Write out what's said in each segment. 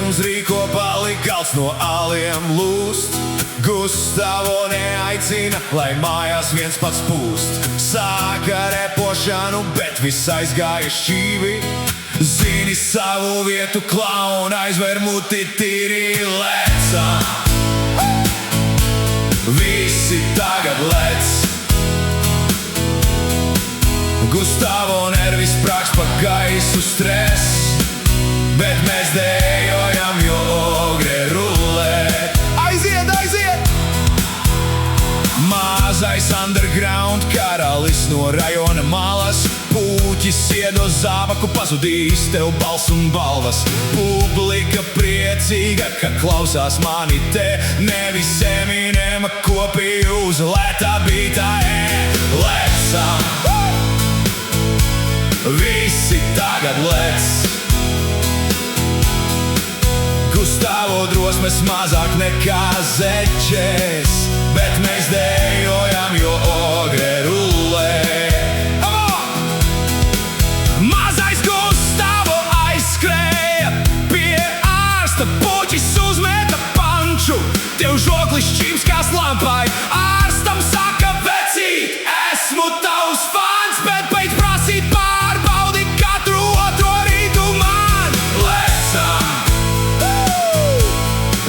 mums rīko palikalts no aliem lūst. Gustavo neaicina, lai mājās viens pats pūst. Sāka repošanu, bet viss aizgāja šķīvi. Zini savu vietu, klauna, aizver muti tīri lecam. Visi tagad lec. Gustavo nervis sprāgs pa gaisu stress, bet mēs dejojam, jo ogre rulē. Aiziet, aiziet! Mazais underground karalis no rajona malas. Pūķis iedo zābaku, pazudīs tev balss un balvas. Publika priecīga, ka klausās mani te. Nevis Eminema kopiju uz lētā bītā. Lecam! Visi tagad lec. Gustavo drosmes mazāk nekā zeķes, bet mēs dejojam, jo ogre rulē. Mazais Gustavo aizskrēja pie ārsta, puķis uzmeta panču, tev žoklis šķīms kā slampai. Ārstam saka: vecīt, esmu tavs fans, bet beidz prasīt pārbaudi katru otro rītu man. Lecam!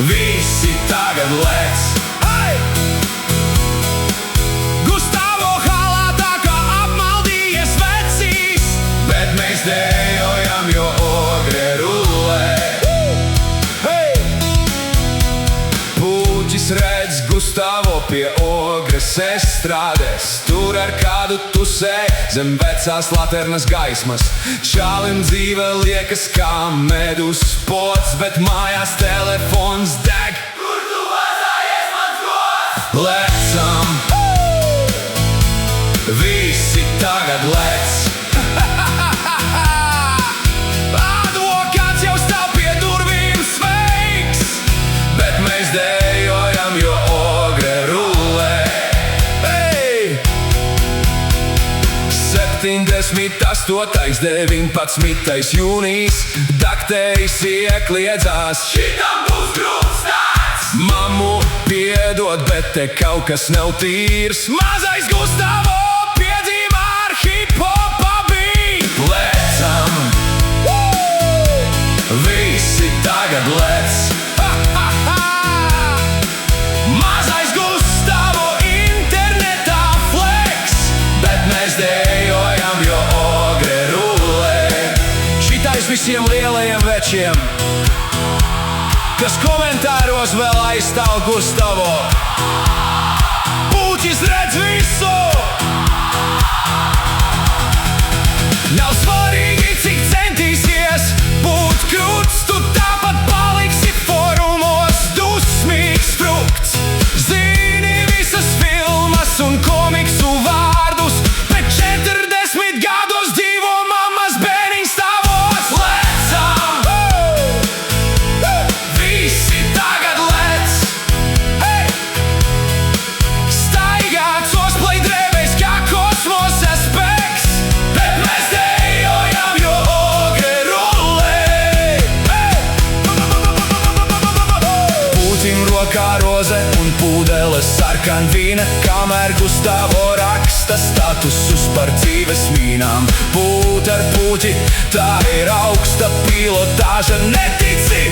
Visi tagad lec. Hey! Gustavo halā tā kā apmaldījies vecīs, bet mēs dejojam, jo ogre rulē. Hey! Puķis redz Gustavo pie ogres estrādes. Tur ar kādu tusē zem vecās laternas gaismas. Čālim dzīve liekas kā medus pods, bet mājās telefons deg. Kur tu mazājies, mans gods? Lecam! Visi tagad lec. Advokāts jau stāv pie durvīm sveiks, bet mēs dejojam, jo ogre rulē. 78. 19. jūnijas, daktējs iekliedzās. Šitam būs grūts tāds! Mammu piedod, bet te kaut kas nav tīrs. Mazais Gustavo piedzīvā ar hip-hopa beat. Lecam! Visi tagad lec. Mazais Gustavo internetā flex, bet mēs dejojam, jo ogre rulē. Šitais visiem lielajiem večiem, kas komentāros vēl aizstāv Gustavo. Puķis redz visu. Nav svarīgi, cik centīsies būt krūts, tu tāpat paliksi forumos dusmīgs frukts. Zini visas filmas un komiksu vārdus, bet 40 gados dzīvo mammas bērniņš tavos. Lecam! Visi tagad lec. Hey! Staigāt cosplay drēbēs kā kosmosa spēks, bet mēs dejojam, jo ogre rulē. Hey! Puķim rokā roze un pūdele sarkanvīna, kamēr Gustavo raksta statusus par dzīves mīnām. Būt ar puķi, tā ir augsta pilotāža, netici!